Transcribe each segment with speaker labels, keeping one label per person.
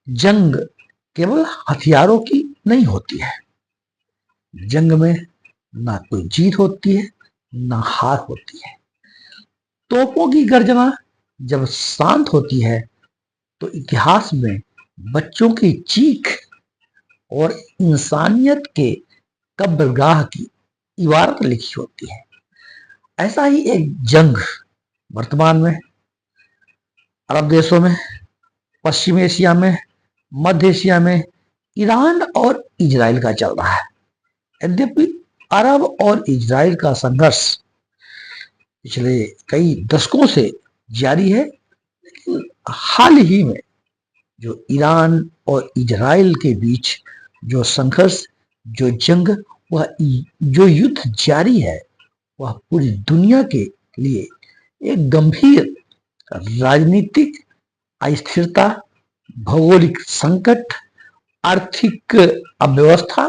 Speaker 1: जंग केवल हथियारों की नहीं होती है। जंग में ना कोई जीत होती है, ना हार होती है। तोपों की गर्जना जब शांत होती है तो इतिहास में बच्चों की चीख और इंसानियत के कब्रगाह की इबारत लिखी होती है। ऐसा ही एक जंग वर्तमान में अरब देशों में, पश्चिम एशिया में, मध्य एशिया में ईरान और इजराइल का चल रहा है। यद्यपि अरब और इजराइल का संघर्ष पिछले कई दशकों से जारी है, लेकिन हाल ही में जो ईरान और इजराइल के बीच जो संघर्ष, जो जंग, वह जो युद्ध जारी है, वह पूरी दुनिया के लिए एक गंभीर राजनीतिक अस्थिरता, भौगोलिक संकट, आर्थिक अव्यवस्था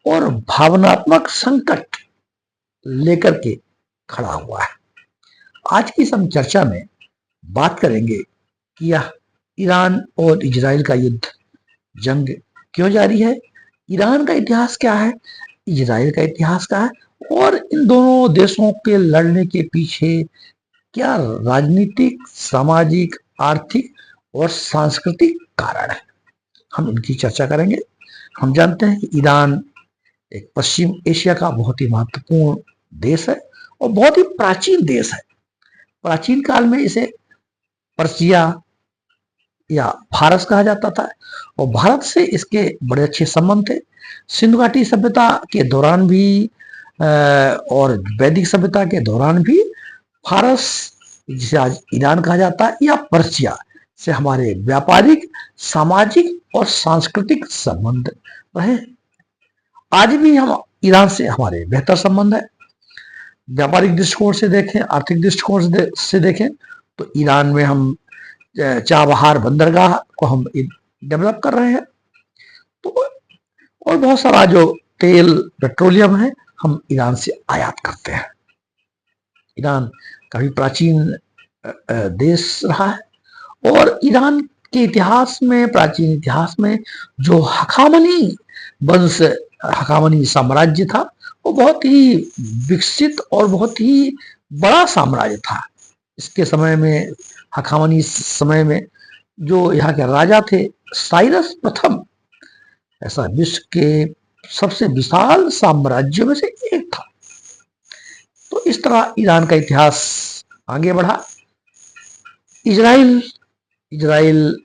Speaker 1: और भावनात्मक संकट लेकर के खड़ा हुआ है। आज की इस हम चर्चा में बात करेंगे कि यह ईरान और इजराइल का युद्ध, जंग क्यों जारी है, ईरान का इतिहास क्या है, इजराइल का इतिहास क्या है, और इन दोनों देशों के लड़ने के पीछे क्या राजनीतिक, सामाजिक, आर्थिक और सांस्कृतिक कारण है। हम इनकी चर्चा करेंगे। हम जानते हैं कि ईरान एक पश्चिम एशिया का बहुत ही महत्वपूर्ण देश है और बहुत ही प्राचीन देश है। प्राचीन काल में इसे पर्सिया या फारस कहा जाता था और भारत से इसके बड़े अच्छे संबंध थे। सिंधु घाटी सभ्यता के दौरान भी और वैदिक सभ्यता के दौरान भी फारस, जिसे आज ईरान कहा जाता है, या पर्सिया से हमारे व्यापारिक, सामाजिक और सांस्कृतिक संबंध रहे। आज भी हम ईरान से हमारे बेहतर संबंध है। व्यापारिक दृष्टिकोण से देखें, आर्थिक दृष्टिकोण से देखें तो ईरान में हम चाबहार बंदरगाह को हम डेवलप कर रहे हैं, तो और बहुत सारा जो तेल, पेट्रोलियम है, हम ईरान से आयात करते हैं। ईरान काफी प्राचीन देश रहा है और ईरान के इतिहास में, प्राचीन इतिहास में जो हखामनी वंश, हखामनी साम्राज्य था, वो बहुत ही विकसित और बहुत ही बड़ा साम्राज्य था। इसके समय में, हखामनी समय में जो यहाँ के राजा थे, साइरस प्रथम, ऐसा विश्व के सबसे विशाल साम्राज्यों में से एक था। तो इस तरह ईरान का इतिहास आगे बढ़ा। इजराइल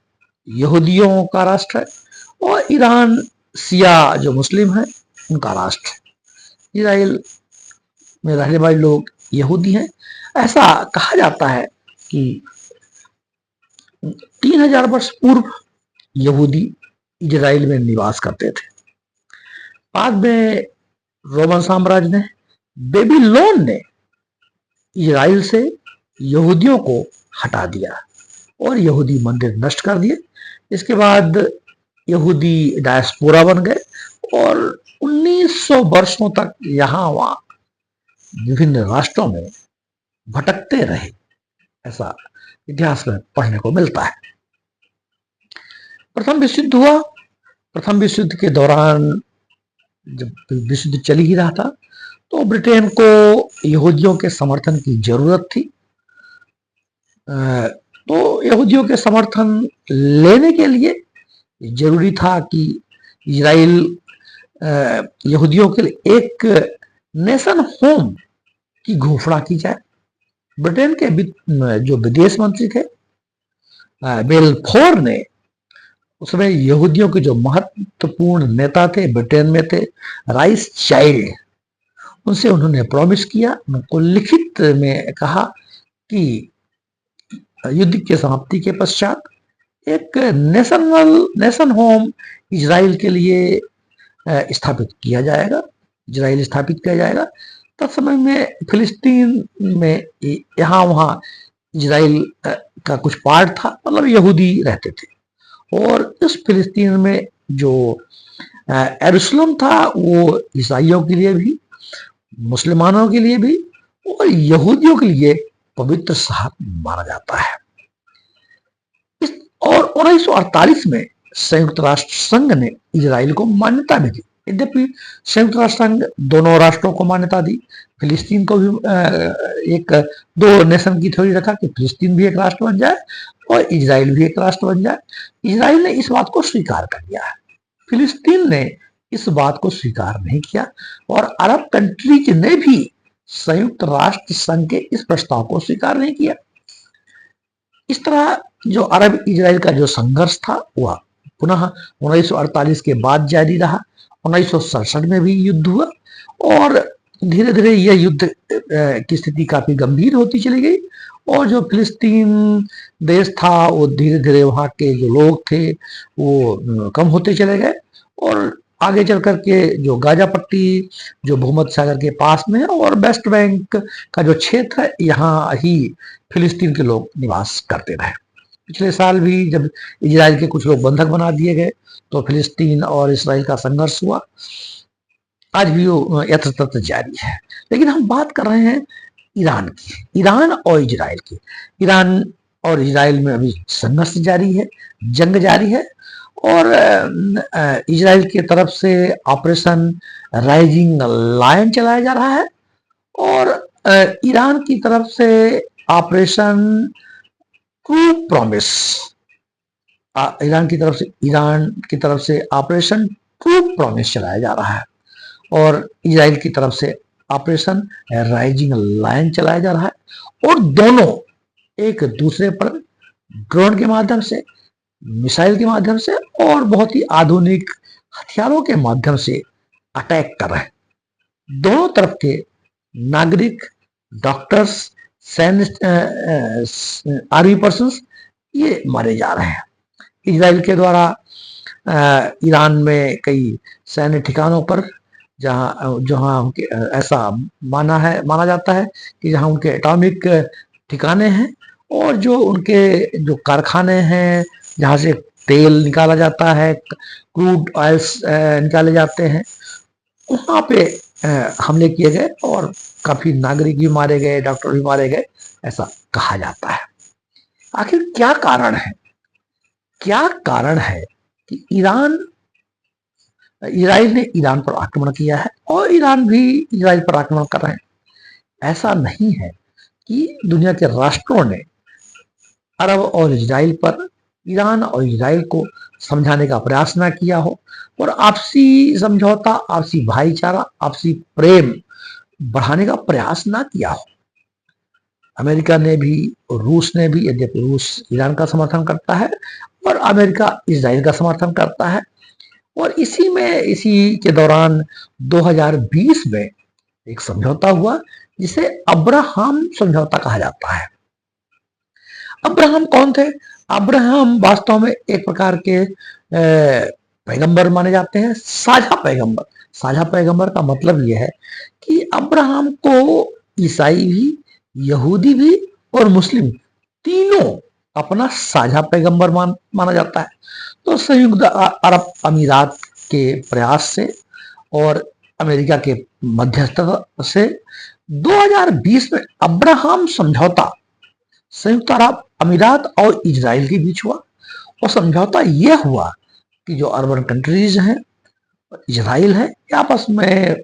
Speaker 1: यहूदियों का राष्ट्र है और ईरान शिया जो मुस्लिम है उनका राष्ट्र है। इजराइल में रहने वाले लोग यहूदी हैं। ऐसा कहा जाता है कि 3000 वर्ष पूर्व यहूदी इजराइल में निवास करते थे। बाद में रोमन साम्राज्य ने, बेबीलोन ने इजराइल से यहूदियों को हटा दिया और यहूदी मंदिर नष्ट कर दिए। इसके बाद यहूदी डायस्पोरा बन गए और 1900 वर्षों तक यहाँ वहाँ विभिन्न राष्ट्रों में भटकते रहे। ऐसा इतिहास में पढ़ने को मिलता है। प्रथम विश्व युद्ध हुआ। प्रथम विश्व युद्ध के दौरान जब विश्व युद्ध चल ही रहा था तो ब्रिटेन को यहूदियों के समर्थन की जरूरत थी। तो यहूदियों के समर्थन लेने के लिए जरूरी था कि इजराइल यहूदियों के लिए एक नेशन होम की घोषणा की जाए। ब्रिटेन के जो विदेश मंत्री थे बेलफोर ने, उसमें यहूदियों के जो महत्वपूर्ण नेता थे ब्रिटेन में थे, राइस चाइल्ड, उनसे उन्होंने प्रॉमिस किया, उनको लिखित में कहा कि युद्ध की समाप्ति के पश्चात एक नेशन होम इजराइल के लिए स्थापित किया जाएगा, इजराइल स्थापित किया जाएगा। तब समय में फिलिस्तीन में यहाँ वहाँ इजराइल का कुछ पार्ट था, मतलब यहूदी रहते थे, और इस फिलिस्तीन में जो यरूशलेम था वो ईसाइयों के लिए भी, मुसलमानों के लिए भी और यहूदियों के लिए पवित्र शहर माना जाता है। और 1948 में संयुक्त राष्ट्र संघ ने इजराइल को मान्यता भी दी। यद्यपि संयुक्त राष्ट्र संघ दोनों राष्ट्रों को मान्यता दी, फिलिस्तीन को भी एक दो नेशन की थ्योरी रखा कि फिलिस्तीन भी एक राष्ट्र बन जाए और इजराइल भी एक राष्ट्र बन जाए। इजराइल ने इस बात को स्वीकार कर लिया है, फिलिस्तीन ने इस बात को स्वीकार नहीं किया और अरब कंट्रीज ने भी संयुक्त राष्ट्र संघ के इस प्रस्ताव को स्वीकार नहीं किया। इस तरह जो अरब इजराइल का जो संघर्ष था वह पुनः 1948 के बाद जारी रहा। 1967 में भी युद्ध हुआ और धीरे धीरे यह युद्ध की स्थिति काफी गंभीर होती चली गई और जो फिलिस्तीन देश था वो धीरे धीरे वहाँ के जो लोग थे वो कम होते चले गए और आगे चल करके जो गाजा पट्टी जो भूमध्य सागर के पास में है और वेस्ट बैंक का जो क्षेत्र है यहाँ ही फिलिस्तीन के लोग निवास करते रहे। पिछले साल भी जब इजराइल के कुछ लोग बंधक बना दिए गए तो फिलिस्तीन और इसराइल का संघर्ष हुआ, आज भी वो यथातथ जारी है। लेकिन हम बात कर रहे हैं ईरान की, ईरान और इजराइल की। ईरान और इजराइल में अभी संघर्ष जारी है, जंग जारी है और इजराइल की तरफ से ऑपरेशन राइजिंग लायन चलाया जा रहा है और ईरान की तरफ से ऑपरेशन ट्रू प्रॉमिस, ईरान की तरफ से ऑपरेशन ट्रू प्रॉमिस चलाया जा रहा है और इजराइल की तरफ से ऑपरेशन राइजिंग लायन चलाया जा रहा है और दोनों एक दूसरे पर ड्रोन के माध्यम से, मिसाइल के माध्यम से और बहुत ही आधुनिक हथियारों के माध्यम से अटैक कर रहे हैं। दोनों तरफ के नागरिक, डॉक्टर्स, सैन्य आर्मी पर्सन्स ये मारे जा रहे हैं। इजराइल के द्वारा ईरान में कई सैन्य ठिकानों पर जहां उनके ऐसा माना जाता है कि जहां उनके एटॉमिक ठिकाने हैं और जो उनके जो कारखाने हैं जहां से तेल निकाला जाता है, क्रूड ऑयल्स निकाले जाते हैं, वहां पे हमले किए गए और काफी नागरिक भी मारे गए, डॉक्टर भी मारे गए, ऐसा कहा जाता है। आखिर क्या कारण है, क्या कारण है कि इजराइल ने ईरान पर आक्रमण किया है और ईरान भी इजराइल पर आक्रमण कर रहे हैं? ऐसा नहीं है कि दुनिया के राष्ट्रों ने अरब और इजराइल पर, ईरान और इजराइल को समझाने का प्रयास ना किया हो और आपसी समझौता, आपसी भाईचारा, आपसी प्रेम बढ़ाने का प्रयास ना किया हो। अमेरिका ने भी, रूस ने भी, यद्यपि रूस ईरान का समर्थन करता है और अमेरिका इजराइल का समर्थन करता है और इसी के दौरान 2020 में एक समझौता हुआ जिसे अब्राहम समझौता कहा जाता है। अब्राहम कौन थे? अब्राहम वास्तव में एक प्रकार के पैगंबर माने जाते हैं, साझा पैगंबर। साझा पैगंबर का मतलब यह है कि अब्राहम को ईसाई भी, यहूदी भी और मुस्लिम तीनों अपना साझा पैगंबर माना जाता है। तो संयुक्त अरब अमीरात के प्रयास से और अमेरिका के मध्यस्थता से 2020 में अब्राहम समझौता संयुक्त अरब अमीरात और इजराइल के बीच हुआ और समझौता यह हुआ कि जो अरबन कंट्रीज हैं, इजराइल है, आपस में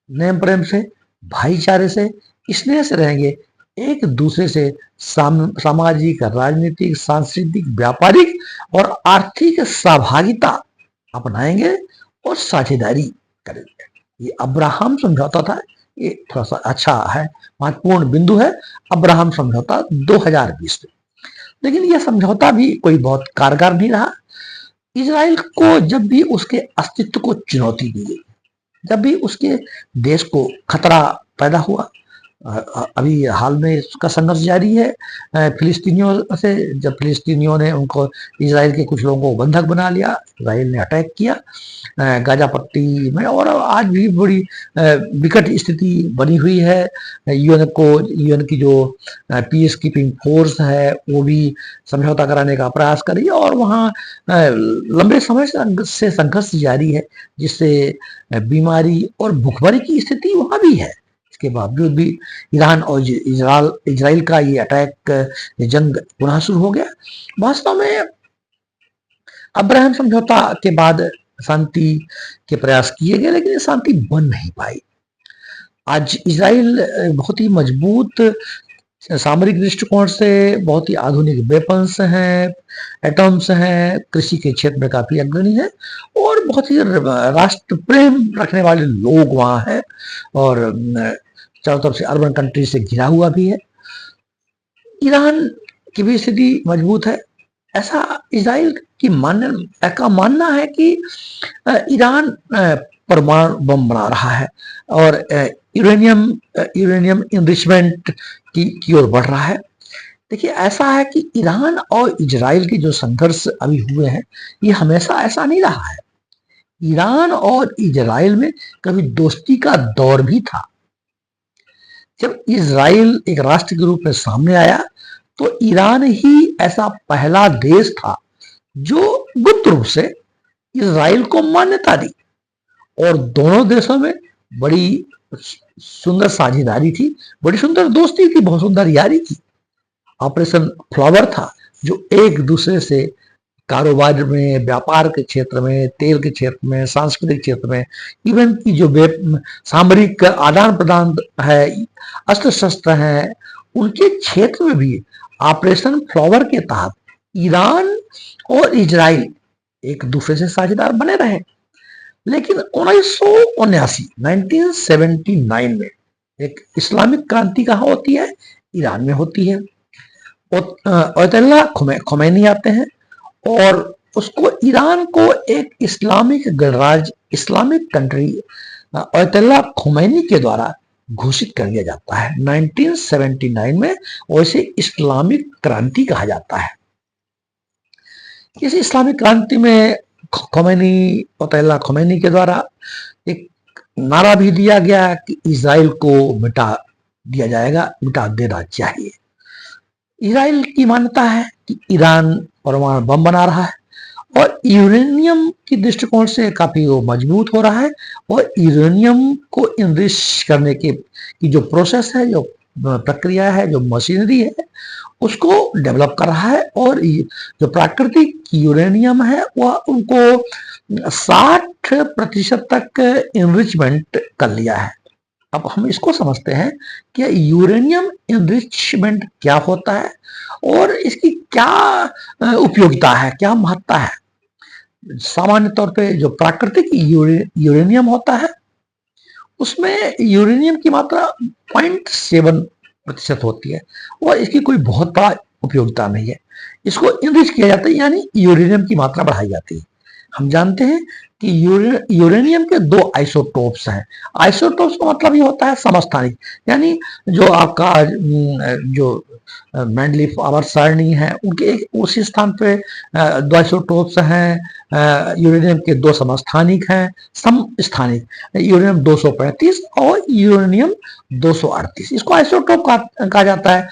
Speaker 1: नेम प्रेम से, भाईचारे से, स्नेह से रहेंगे, एक दूसरे से सामाजिक, राजनीतिक, सांस्कृतिक, व्यापारिक और आर्थिक सहभागिता अपनाएंगे और साझेदारी करेंगे। ये अब्राहम समझौता था। ये थोड़ा सा अच्छा है, महत्वपूर्ण बिंदु है अब्राहम समझौता 2020 में। लेकिन यह समझौता भी कोई बहुत कारगर नहीं रहा। इजराइल को जब भी उसके अस्तित्व को चुनौती दी गई, जब भी उसके देश को खतरा पैदा हुआ, अभी हाल में उसका संघर्ष जारी है फिलिस्तीनियों से। जब फिलिस्तीनियों ने उनको, इजराइल के कुछ लोगों को बंधक बना लिया, इजराइल ने अटैक किया गाजा पट्टी में और आज भी बड़ी विकट स्थिति बनी हुई है। यूएन की जो पीस कीपिंग फोर्स है वो भी समझौता कराने का प्रयास कर रही है और वहाँ लंबे समय से संघर्ष जारी है, जिससे बीमारी और भुखमरी की स्थिति वहाँ भी है। इसके बावजूद भी ईरान और इजराइल का ये अटैक, जंग पुनः शुरू हो गया। वास्तव में अब्राहम समझौता के बाद शांति के प्रयास किए गए, लेकिन शांति बन नहीं पाई। आज इजराइल बहुत ही मजबूत सामरिक दृष्टिकोण से, बहुत ही आधुनिक वेपन्स हैं, एटम्स हैं, कृषि के क्षेत्र में काफी अग्रणी है और बहुत ही राष्ट्र प्रेम रखने वाले लोग वहां हैं और चारों तरफ से अर्बन कंट्री से घिरा हुआ भी है। ईरान की भी स्थिति मजबूत है। ऐसा इजराइल की मानना है कि ईरान परमाणु बम बना रहा है और यूरेनियम इनरिचमेंट की ओर बढ़ रहा है। देखिए, ऐसा है कि ईरान और इजराइल के जो संघर्ष अभी हुए हैं, ये हमेशा ऐसा नहीं रहा है। ईरान और इजराइल में कभी दोस्ती का दौर भी था। जब इजराइल एक राष्ट्र के रूप में सामने आया तो ईरान ही ऐसा पहला देश था जो गुप्त रूप से इजराइल को मान्यता दी और दोनों देशों में बड़ी सुंदर साझेदारी थी, बड़ी सुंदर दोस्ती थी, बहुत सुंदर यारी थी। ऑपरेशन फ्लावर था जो एक दूसरे से कारोबार में, व्यापार के क्षेत्र में, तेल के क्षेत्र में, सांस्कृतिक क्षेत्र में, इवन की जो सामरिक आदान प्रदान है, अस्त्र शस्त्र हैं, उनके क्षेत्र में भी ऑपरेशन फ्लावर के तहत ईरान और इजराइल एक दूसरे से साझेदार बने रहे। लेकिन 1979 में एक इस्लामिक क्रांति कहाँ होती है? ईरान में होती है। अयतुल्ला खुमैनी आते हैं और उसको ईरान को एक इस्लामिक गणराज्य, इस्लामिक कंट्री अयतुल्ला खुमैनी के द्वारा घोषित कर दिया जाता है 1979 में। वैसे इस्लामिक क्रांति कहा जाता है। इस इस्लामिक क्रांति में अयतुल्ला खुमैनी के द्वारा एक नारा भी दिया गया कि इजराइल को मिटा दिया जाएगा, मिटा देना चाहिए। इजराइल की मान्यता है कि ईरान परमाणु बम बना रहा है और यूरेनियम की दृष्टिकोण से काफी वो मजबूत हो रहा है और यूरेनियम को इनरिच करने की जो प्रोसेस है, जो प्रक्रिया है, जो मशीनरी है, उसको डेवलप कर रहा है और जो प्राकृतिक यूरेनियम है वह उनको 60% तक इनरिचमेंट कर लिया है। अब हम इसको समझते हैं कि यूरेनियम इनरिचमेंट क्या होता है और इसकी क्या उपयोगिता है, क्या महत्ता है। सामान्य तौर पे जो प्राकृतिक यूरेनियम होता है उसमें यूरेनियम की मात्रा 0.7% होती है और इसकी कोई बहुत बड़ा उपयोगिता नहीं है। इसको इनरिच किया जाता है, यानी यूरेनियम की मात्रा बढ़ाई जाती है। हम जानते हैं कि यूरेनियम के 2 आइसोटोप्स हैं। आइसोटोप्स का मतलब ये होता है समस्थानिक, यानी जो आपका जो मैंडलीफ आवर्त सारणी है उनके एक उसी स्थान पे 2 आइसोटोप्स हैं। यूरेनियम के 2 समस्थानिक हैं, समस्थानिक, यूरेनियम 235 और यूरेनियम 238। इसको आइसोटोप कहा जाता है।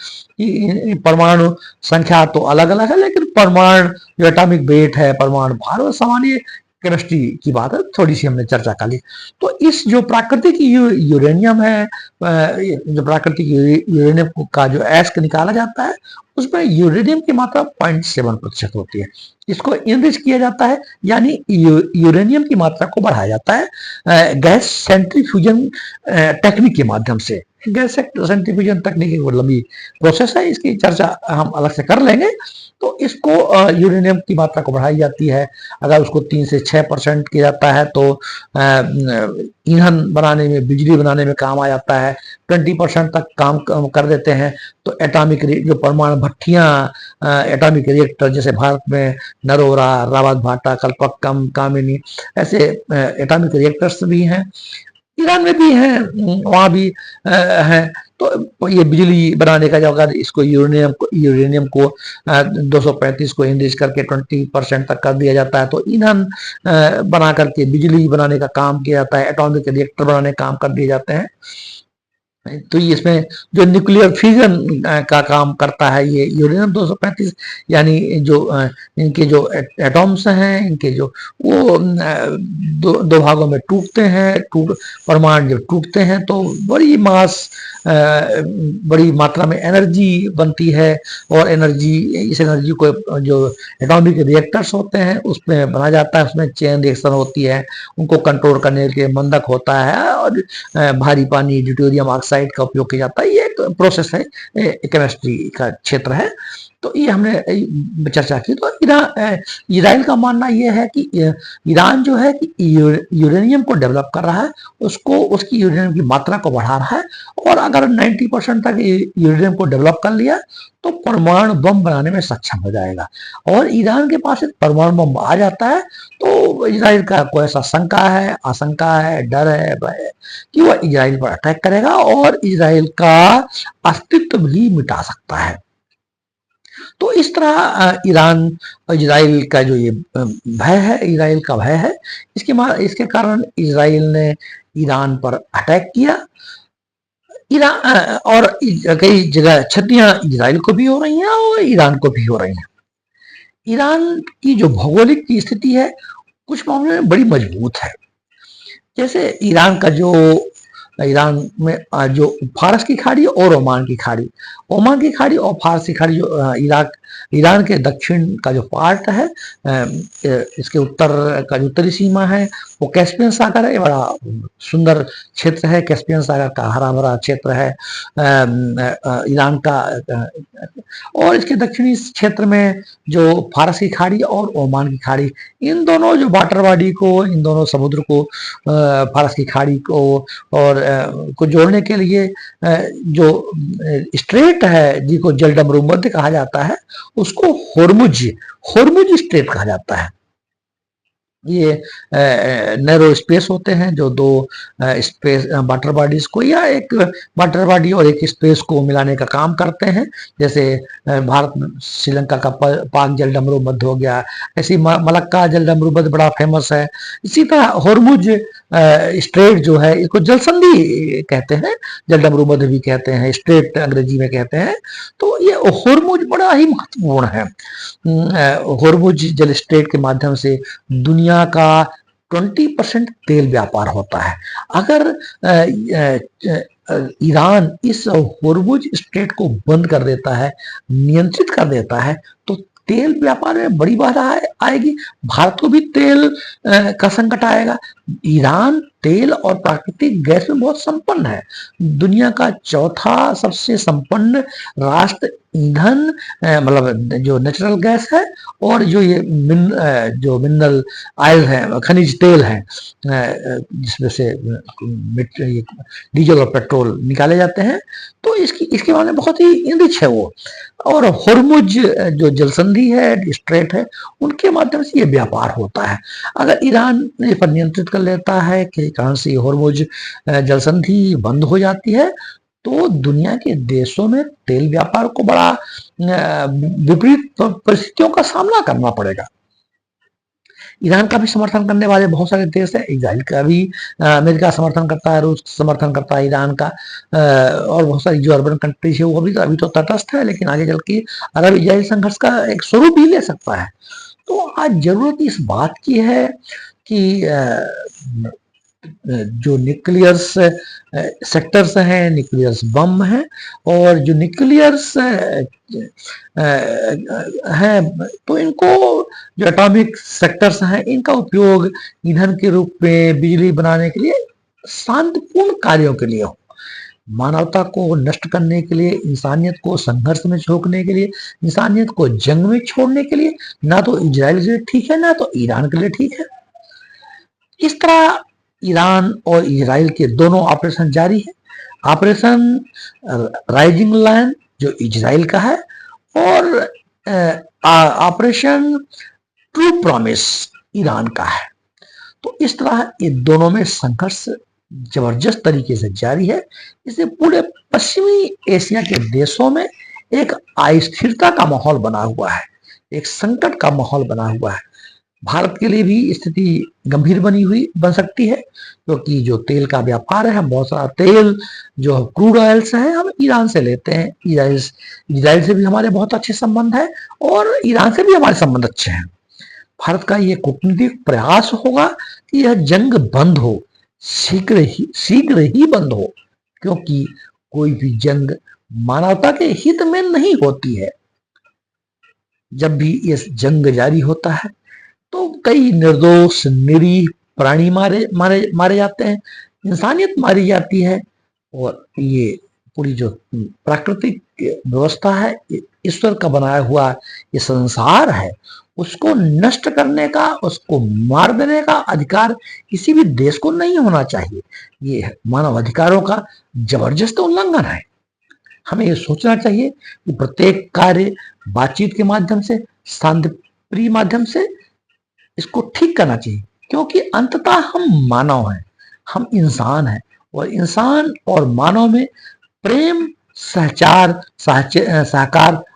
Speaker 1: परमाणु संख्या तो अलग अलग है, लेकिन परमाणु जो एटॉमिक वेट है, परमाणु भार और सामान्य केमिस्ट्री की बात है, थोड़ी सी हमने चर्चा कर ली। तो इस जो प्राकृतिक यूरेनियम है, जो प्राकृतिक यूरेनियम का जो ऐश निकाला जाता है उसमें यूरेनियम की मात्रा 0.7% होती है। इसको इनरिच किया जाता है, यानी यूरेनियम की मात्रा को बढ़ाया जाता है गैस सेंट्रीफ्यूजन टेक्निक के माध्यम से। गैस सेंट्रीफ्यूजन तकनीक एक लंबी प्रोसेस है, इसकी चर्चा हम अलग से कर लेंगे। तो इसको यूरेनियम की मात्रा को बढ़ाई जाती है। अगर उसको 3 से 6% किया जाता है तो ईंधन बनाने में, बिजली बनाने में काम आ जाता है। 20% तक काम कर देते हैं तो एटॉमिक जो परमाणु भट्टियां, एटॉमिक रिएक्टर जैसे भारत में नरोरा, रावत भाटा, कल्पक्कम, कामिनी, ऐसे एटॉमिक रिएक्टर्स भी हैं। ईरान में भी हैं, वहाँ भी हैं। तो ये बिजली बनाने का, जब अगर इसको यूरेनियम को 235 को इनरिच करके 20% तक कर दिया जाता है तो ईंधन बना करके बिजली बनाने का काम किया जाता है, एटॉमिक रिएक्टर बनाने का काम कर दिए जाते हैं। तो ये इसमें जो न्यूक्लियर फिजन का काम करता है ये यूरेनियम 235, यानी जो इनके जो एटॉम्स हैं, इनके जो वो दो भागों में टूटते हैं, परमाणु जब टूटते हैं तो बड़ी बड़ी मात्रा में एनर्जी बनती है, और इस एनर्जी को जो एटॉमिक रिएक्टर्स होते हैं उसमें बना जाता है, उसमें चेन रिएक्शन होती है, उनको कंट्रोल करने के लिए मंदक होता है, और भारी पानी ड्यूटेरियम ऑक्साइड का उपयोग किया जाता है। ये एक प्रोसेस है, केमिस्ट्री का क्षेत्र है। तो ये हमने चर्चा की। तो इजराइल का मानना ये है कि ईरान जो है कि यूरेनियम को डेवलप कर रहा है, उसकी यूरेनियम की मात्रा को बढ़ा रहा है, और अगर 90% तक यूरेनियम को डेवलप कर लिया तो परमाणु बम बनाने में सक्षम हो जाएगा। और ईरान के पास एक परमाणु बम आ जाता है तो इजराइल का कोई ऐसा आशंका है, डर है, भय है कि वह इजराइल पर अटैक करेगा और इजराइल का अस्तित्व भी मिटा सकता है। तो इस तरह ईरान और इजराइल का जो ये भय है, इजराइल का भय है, इसके कारण इजराइल ने ईरान पर अटैक किया। ईरान और कई जगह क्षतियां इजराइल को भी हो रही हैं और ईरान को भी हो रही हैं। ईरान की जो भौगोलिक की स्थिति है कुछ मामले में बड़ी मजबूत है। जैसे ईरान में जो फारस की खाड़ी और ओमान की खाड़ी और फारस की खाड़ी जो ईरान के दक्षिण का जो पार्ट है, इसके उत्तर का जो उत्तरी सीमा है वो कैस्पियन सागर है। बड़ा सुंदर क्षेत्र है, कैस्पियन सागर का हरा भरा क्षेत्र है ईरान का। और इसके दक्षिणी क्षेत्र में जो फारस की खाड़ी और ओमान की खाड़ी, इन दोनों जो वाटर बॉडी को, इन दोनों समुद्र को, फारस की खाड़ी को और को जोड़ने के लिए जो स्ट्रेट है जिसको जलडमरूमध्य कहा जाता है, उसको होर्मुज स्ट्रेट कहा जाता है। ये नैरो स्पेस होते हैं जो दो स्पेस वाटर बॉडीज को, या एक वाटर बॉडी और एक स्पेस को मिलाने का काम करते हैं। जैसे भारत श्रीलंका का पाक जलडमरू मध्य हो गया, ऐसी मलक्का जलडमरू मध्य बड़ा फेमस है। इसी तरह होर्मुज स्ट्रेट जो है, इसको जलसंधि कहते हैं, जलडमरू मध्य भी कहते हैं, स्ट्रेट अंग्रेजी में कहते हैं। तो ये होर्मुज बड़ा ही महत्वपूर्ण है। होर्मुज जल स्ट्रेट के माध्यम से दुनिया का 20% तेल व्यापार होता है। अगर ईरान इस होर्मुज स्ट्रेट को बंद कर देता है, नियंत्रित कर देता है, तो तेल व्यापार में बड़ी बाधा आएगी, भारत को भी तेल का संकट आएगा। ईरान तेल और प्राकृतिक गैस में बहुत संपन्न है, दुनिया का चौथा सबसे संपन्न राष्ट्र ईंधन, मतलब जो नेचुरल गैस है और जो ये जो मिनरल ऑयल है, खनिज तेल है, जिसमें से डीजल और पेट्रोल निकाले जाते हैं। तो इसके बारे में बहुत ही रिच है वो। और होर्मुज जो जलसंधि है, स्ट्रेट है, उनके माध्यम से ये व्यापार होता है। अगर ईरान इस पर नियंत्रित कर लेता है कि कहां से होर्मुज जलसंधि बंद हो जाती है, तो दुनिया के देशों में तेल व्यापार को बड़ा विपरीत परिस्थितियों का सामना करना पड़ेगा। ईरान का भी समर्थन करने वाले बहुत सारे देश है, इजराइल का भी, अमेरिका समर्थन करता है, रूस समर्थन करता है ईरान का, और बहुत सारी जो अर्बन कंट्रीज है वो भी अभी तो तटस्थ है, लेकिन आगे चल के अरब इजराइल संघर्ष का एक स्वरूप भी ले सकता है। तो आज जरूरत इस बात की है कि जो न्यूक्लियर्स सेक्टर्स हैं, न्यूक्लियर्स बम हैं, और जो न्यूक्लियर्स हैं तो इनको, जो एटॉमिक सेक्टर्स हैं, इनका उपयोग ईंधन के रूप में बिजली बनाने के लिए, शांतिपूर्ण कार्यों के लिए हो, मानवता को नष्ट करने के लिए, इंसानियत को संघर्ष में झोंकने के लिए, इंसानियत को जंग में छोड़ने के लिए, ना तो इजराइल के लिए ठीक है ना तो ईरान के लिए ठीक है। इस तरह ईरान और इजराइल के दोनों ऑपरेशन जारी है। ऑपरेशन राइजिंग लायन जो इजराइल का है, और ऑपरेशन ट्रू प्रॉमिस ईरान का है। तो इस तरह ये दोनों में संघर्ष जबरदस्त तरीके से जारी है। इससे पूरे पश्चिमी एशिया के देशों में एक अस्थिरता का माहौल बना हुआ है, एक संकट का माहौल बना हुआ है। भारत के लिए भी स्थिति गंभीर बन सकती है, क्योंकि जो तेल का व्यापार है, हम बहुत सारा तेल जो क्रूड ऑयल्स है हम ईरान से लेते हैं। इजराइल से भी हमारे बहुत अच्छे संबंध है और ईरान से भी हमारे संबंध अच्छे हैं। भारत का ये कूटनीतिक प्रयास होगा कि यह जंग बंद हो, शीघ्र ही बंद हो, क्योंकि कोई भी जंग मानवता के हित में नहीं होती है। जब भी ये जंग जारी होता है तो कई निर्दोष निरीह प्राणी मारे मारे मारे जाते हैं, इंसानियत मारी जाती है। और ये पूरी जो प्राकृतिक व्यवस्था है, ईश्वर का बनाया हुआ ये संसार है, उसको नष्ट करने का, उसको मार देने का अधिकार किसी भी देश को नहीं होना चाहिए। ये मानव अधिकारों का जबरदस्त उल्लंघन है। हमें ये सोचना चाहिए कि प्रत्येक कार्य बातचीत के माध्यम से, शांतिप्रिय माध्यम से इसको ठीक करना चाहिए, क्योंकि अंततः हम मानव हैं, हम इंसान हैं, और इंसान और मानव में प्रेम, सहकार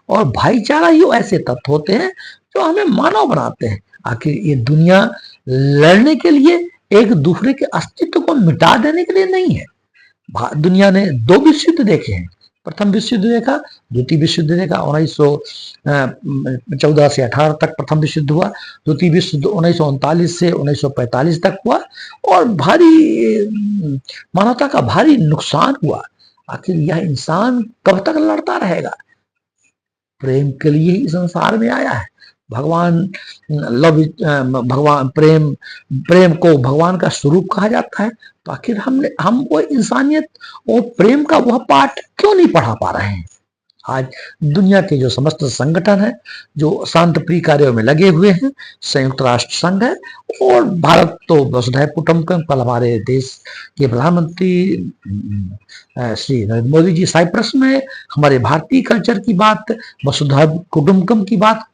Speaker 1: और भाईचारा ही ऐसे तत्व होते हैं जो हमें मानव बनाते हैं। आखिर ये दुनिया लड़ने के लिए, एक दूसरे के अस्तित्व को मिटा देने के लिए नहीं है। दुनिया ने 2 विश्व युद्ध देखे हैं। प्रथम विश्व युद्ध देखा, द्वितीय विश्व युद्ध देखा, 1914 से 18 तक प्रथम विश्व युद्ध हुआ। द्वितीय विश्व युद्ध 1939 से 1945 तक हुआ और मानवता का भारी नुकसान हुआ। आखिर यह इंसान कब तक लड़ता रहेगा? प्रेम के लिए ही संसार में आया है। भगवान प्रेम को भगवान का स्वरूप कहा जाता है। तो आखिर हम वो इंसानियत और प्रेम का वह पाठ क्यों नहीं पढ़ा पा रहे हैं? आज दुनिया के जो समस्त संगठन है, जो शांति प्रिय कार्यों में लगे हुए हैं, संयुक्त राष्ट्र संघ है और भारत तो वसुधैव कुटुंबकम। कल हमारे देश के प्रधानमंत्री श्री नरेंद्र मोदी जी साइप्रस में हमारे भारतीय कल्चर की बात, वसुधैव कुटुंबकम की बात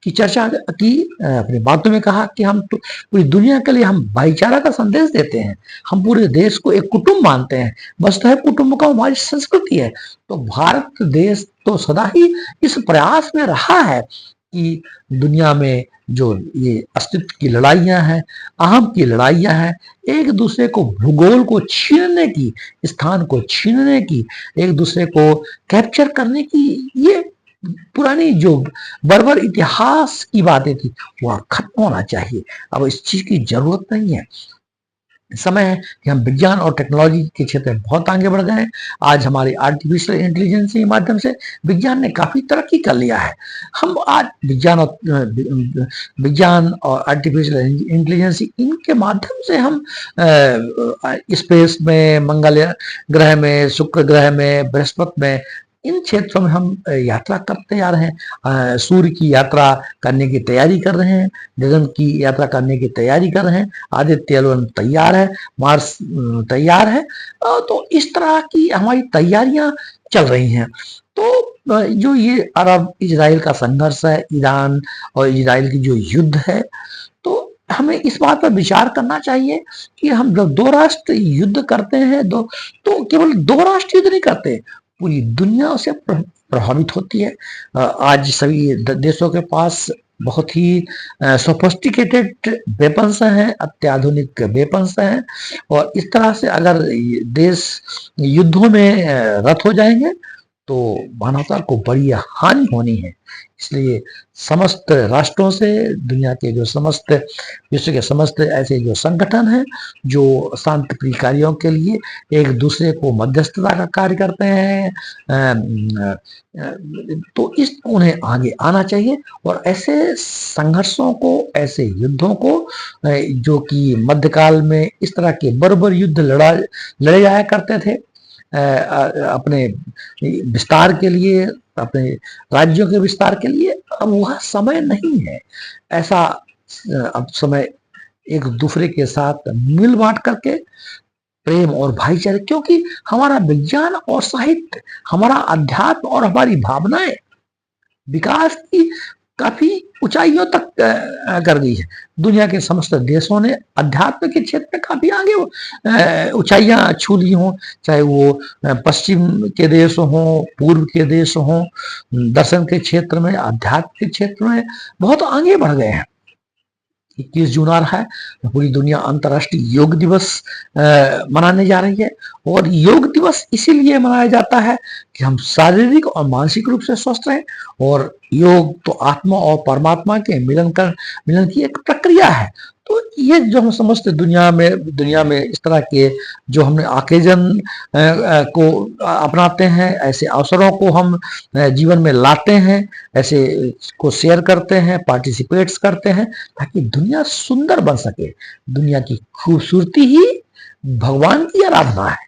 Speaker 1: की चर्चा की। अपनी बातों में कहा कि हम पूरी दुनिया के लिए हम भाईचारा का संदेश देते हैं, हम पूरे देश को एक कुटुंब मानते हैं, वसुधैव कुटुंबकम हमारी संस्कृति है। तो भारत देश तो सदा ही इस प्रयास में रहा है कि दुनिया में जो ये अस्तित्व की लड़ाइयां हैं, अहम की लड़ाइयां हैं, एक दूसरे को भूगोल को छीनने की, स्थान को छीनने की, एक दूसरे को कैप्चर करने की, ये पुरानी जो बर्बर इतिहास की बातें थी वह खत्म होना चाहिए। अब इस चीज की जरूरत नहीं है। समय है कि हम विज्ञान और टेक्नोलॉजी के क्षेत्र में बहुत आगे बढ़ गए हैं। आज हमारी आर्टिफिशियल इंटेलिजेंस के माध्यम से विज्ञान ने काफी तरक्की कर लिया है। हम आज विज्ञान और आर्टिफिशियल इंटेलिजेंस, इनके माध्यम से हम स्पेस में, मंगल ग्रह में, शुक्र ग्रह में, बृहस्पति में, इन क्षेत्रों में हम यात्रा करते जा रहे हैं। सूर्य की यात्रा करने की तैयारी कर रहे हैं, गगन की यात्रा करने की तैयारी कर रहे हैं, आदित्य एल1 तैयार है, मार्स तैयार है। तो इस तरह की हमारी तैयारियां चल रही हैं। तो जो ये अरब इजराइल का संघर्ष है, ईरान और इजराइल की जो युद्ध है, तो हमें इस बात पर विचार करना चाहिए कि हम जब 2 राष्ट्र युद्ध करते हैं, तो केवल 2 राष्ट्र युद्ध नहीं करते, पूरी दुनिया उससे प्रभावित होती है। आज सभी देशों के पास बहुत ही सोफिस्टिकेटेड वेपन्स हैं, अत्याधुनिक वेपन्स हैं, और इस तरह से अगर देश युद्धों में रत हो जाएंगे तो मानवता को बड़ी हानि होनी है। इसलिए समस्त राष्ट्रों से, दुनिया के जो समस्त विश्व के समस्त ऐसे जो संगठन हैं जो शांति प्रिय कार्यों के लिए एक दूसरे को मध्यस्थता का कार्य करते हैं, तो उन्हें आगे आना चाहिए और ऐसे संघर्षों को, ऐसे युद्धों को, जो कि मध्यकाल में इस तरह के बर्बर युद्ध लड़े जाया करते थे अपने विस्तार के लिए, अपने राज्यों के विस्तार के लिए, अब वह समय नहीं है। ऐसा अब समय एक दूसरे के साथ मिल बांट करके प्रेम और भाईचारे, क्योंकि हमारा विज्ञान और साहित्य, हमारा अध्यात्म और हमारी भावनाएं विकास की काफी ऊंचाइयों तक कर गई है। दुनिया के समस्त देशों ने अध्यात्म के क्षेत्र में काफी आगे ऊंचाइयां छू ली हों, चाहे वो पश्चिम के देश हों, पूर्व के देश हों, दर्शन के क्षेत्र में, अध्यात्म के क्षेत्र में बहुत आगे बढ़ गए हैं। 21 जून आ रहा है, पूरी दुनिया अंतर्राष्ट्रीय योग दिवस मनाने जा रही है। और योग दिवस इसीलिए मनाया जाता है कि हम शारीरिक और मानसिक रूप से स्वस्थ रहें। और योग तो आत्मा और परमात्मा के मिलन की एक प्रक्रिया है। तो ये जो हम समझते दुनिया में इस तरह के जो हमने ऑकेजन को अपनाते हैं, ऐसे अवसरों को हम जीवन में लाते हैं, ऐसे को शेयर करते हैं, पार्टिसिपेट्स करते हैं, ताकि दुनिया सुंदर बन सके। दुनिया की खूबसूरती ही भगवान की आराधना है।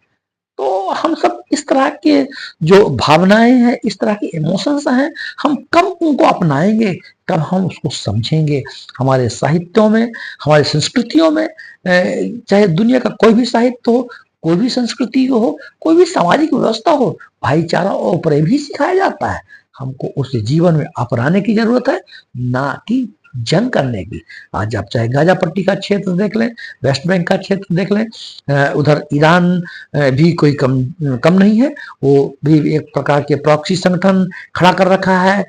Speaker 1: तो हम सब इस तरह के जो भावनाएं हैं, इस तरह के इमोशंस हैं, हम कब उनको अपनाएंगे, कब हम उसको समझेंगे। हमारे साहित्यों में, हमारी संस्कृतियों में, चाहे दुनिया का कोई भी साहित्य हो, कोई भी संस्कृति हो, कोई भी सामाजिक व्यवस्था हो, भाईचारा और प्रेम ही सिखाया जाता है। हमको उसे जीवन में अपनाने की जरूरत है, ना कि जंग करने की। आज आप चाहे गाजा पट्टी का क्षेत्र देख लें, वेस्ट बैंक का क्षेत्र देख लें, उधर ईरान भी कोई कम नहीं है। वो भी एक प्रकार के प्रॉक्सी संगठन खड़ा कर रखा है,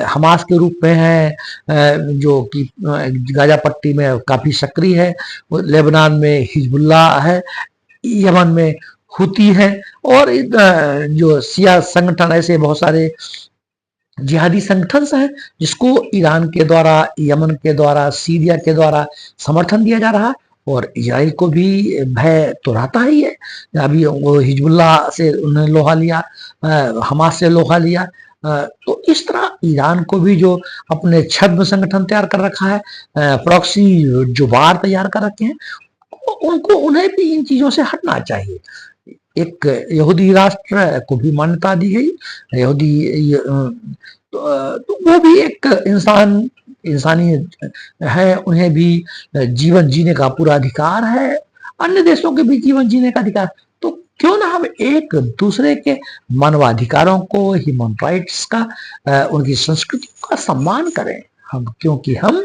Speaker 1: हमास के रूप में है, जो कि गाजा पट्टी में काफी सक्रिय है। लेबनान में हिजबुल्लाह है, यमन में हुती है, और जो सिया संगठन, ऐसे बहुत सारे जिहादी संगठन हैं जिसको ईरान के द्वारा, यमन के द्वारा, सीरिया के द्वारा समर्थन दिया जा रहा है। और इजराइल को भी भय तो रहता ही है। अभी वो हिजबुल्लाह से उन्होंने लोहा लिया, हमास से लोहा लिया। तो इस तरह ईरान को भी जो अपने छद्म संगठन तैयार कर रखा है, प्रॉक्सी जो वार तैयार कर रखे हैं, उन्हें भी इन चीजों से हटना चाहिए। एक यहूदी राष्ट्र को भी मान्यता दी गई। यहूदी तो वो भी एक इंसानी है, उन्हें भी जीवन जीने का पूरा अधिकार है, अन्य देशों के भी जीवन जीने का अधिकार। तो क्यों ना हम एक दूसरे के मानवाधिकारों को, ह्यूमन राइट्स का, उनकी संस्कृति का सम्मान करें। क्योंकि हम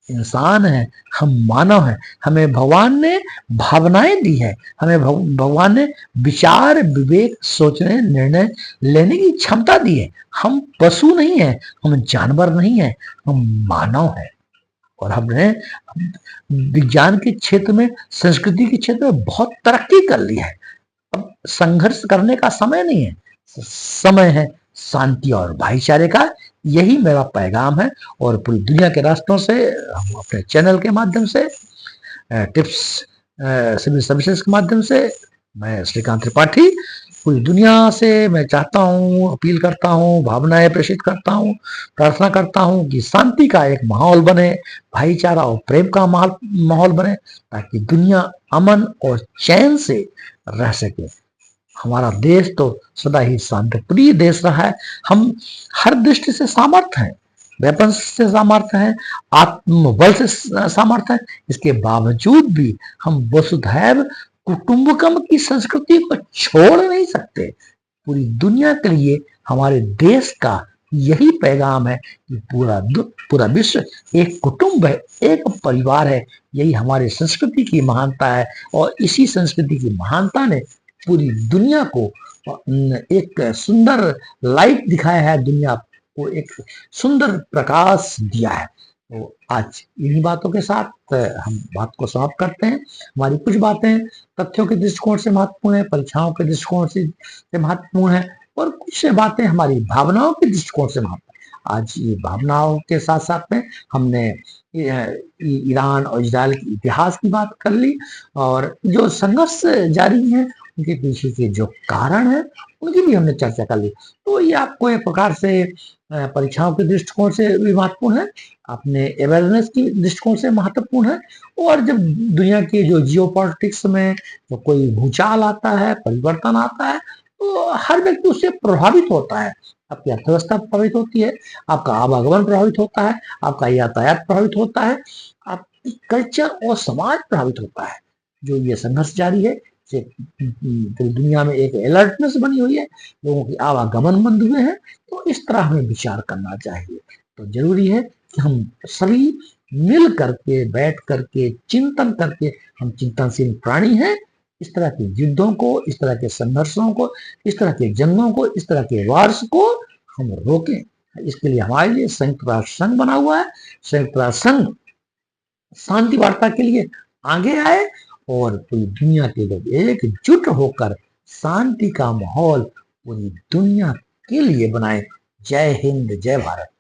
Speaker 1: इंसान है, हम मानव हैं, हमें भगवान ने भावनाएं दी है, हमें भगवान ने विचार, विवेक, सोचने, निर्णय लेने की क्षमता दी है। हम पशु नहीं है, हम जानवर नहीं है, हम मानव हैं। और हमने विज्ञान के क्षेत्र में, संस्कृति के क्षेत्र में बहुत तरक्की कर ली है। अब संघर्ष करने का समय नहीं है, समय है शांति और भाईचारे का। यही मेरा पैगाम है। और पूरी दुनिया के राष्ट्रों से, हम अपने चैनल के माध्यम से, टिप्स सिविल सर्विसेज के माध्यम से, मैं श्रीकांत त्रिपाठी पूरी दुनिया से मैं चाहता हूँ, अपील करता हूँ, भावनाएं प्रेषित करता हूँ, प्रार्थना करता हूँ कि शांति का एक माहौल बने, भाईचारा और प्रेम का माहौल बने, ताकि दुनिया अमन और चैन से रह सके। हमारा देश तो सदा ही शांतिप्रिय देश रहा है। हम हर दृष्टि से सामर्थ्य हैं, वेपन्स से सामर्थ्य हैं, आत्मबल से सामर्थ्य हैं। इसके बावजूद भी हम वसुधैव कुटुंबकम की संस्कृति को छोड़ नहीं सकते। पूरी दुनिया के लिए हमारे देश का यही पैगाम है कि पूरा विश्व एक कुटुंब है, एक परिवार है। यही हमारी संस्कृति की महानता है। और इसी संस्कृति की महानता ने पूरी दुनिया को एक सुंदर लाइट दिखाया है, दुनिया को एक सुंदर प्रकाश दिया है। तो आज इन्हीं बातों के साथ हम बात को समाप्त करते हैं। हमारी कुछ बातें तथ्यों के दृष्टिकोण से महत्वपूर्ण है, परीक्षाओं के दृष्टिकोण से महत्वपूर्ण है, और कुछ बातें हमारी भावनाओं के दृष्टिकोण से महत्वपूर्ण है। आज ये भावनाओं के साथ साथ में हमने ईरान और इजराइल के इतिहास की बात कर ली, और जो संघर्ष जारी है उनके पीछे के जो कारण है उनकी भी हमने चर्चा कर ली। तो ये आपको एक प्रकार से परीक्षाओं के दृष्टिकोण से भी महत्वपूर्ण है, अपने अवेयरनेस की दृष्टिकोण से महत्वपूर्ण है। और जब दुनिया के जो जियोपॉलिटिक्स में तो कोई भूचाल आता है, परिवर्तन आता है, तो हर व्यक्ति उससे प्रभावित होता है। आपकी अर्थव्यवस्था प्रभावित होती है, आपका आवागमन प्रभावित होता है, आपका यातायात प्रभावित होता है, आपकी कल्चर और समाज प्रभावित होता है। जो ये संघर्ष जारी है, पूरी दुनिया में एक अलर्टनेस बनी हुई है, लोगों की आवागमन बंद हुए हैं। तो इस तरह हमें विचार करना चाहिए। तो जरूरी है कि हम सभी मिल करके, बैठ करके, चिंतन करके, हम चिंतनशील प्राणी हैं, इस तरह के युद्धों को, इस तरह के संघर्षों को, इस तरह के जंगों को, इस तरह के वार्स को हम रोकें। इसके लिए हमारे लिए संयुक्त राष्ट्र संघ बना हुआ है। संयुक्त राष्ट्र संघ शांति वार्ता के लिए आगे आए और पूरी दुनिया के लोग एकजुट होकर शांति का माहौल पूरी दुनिया के लिए बनाए। जय हिंद, जय भारत।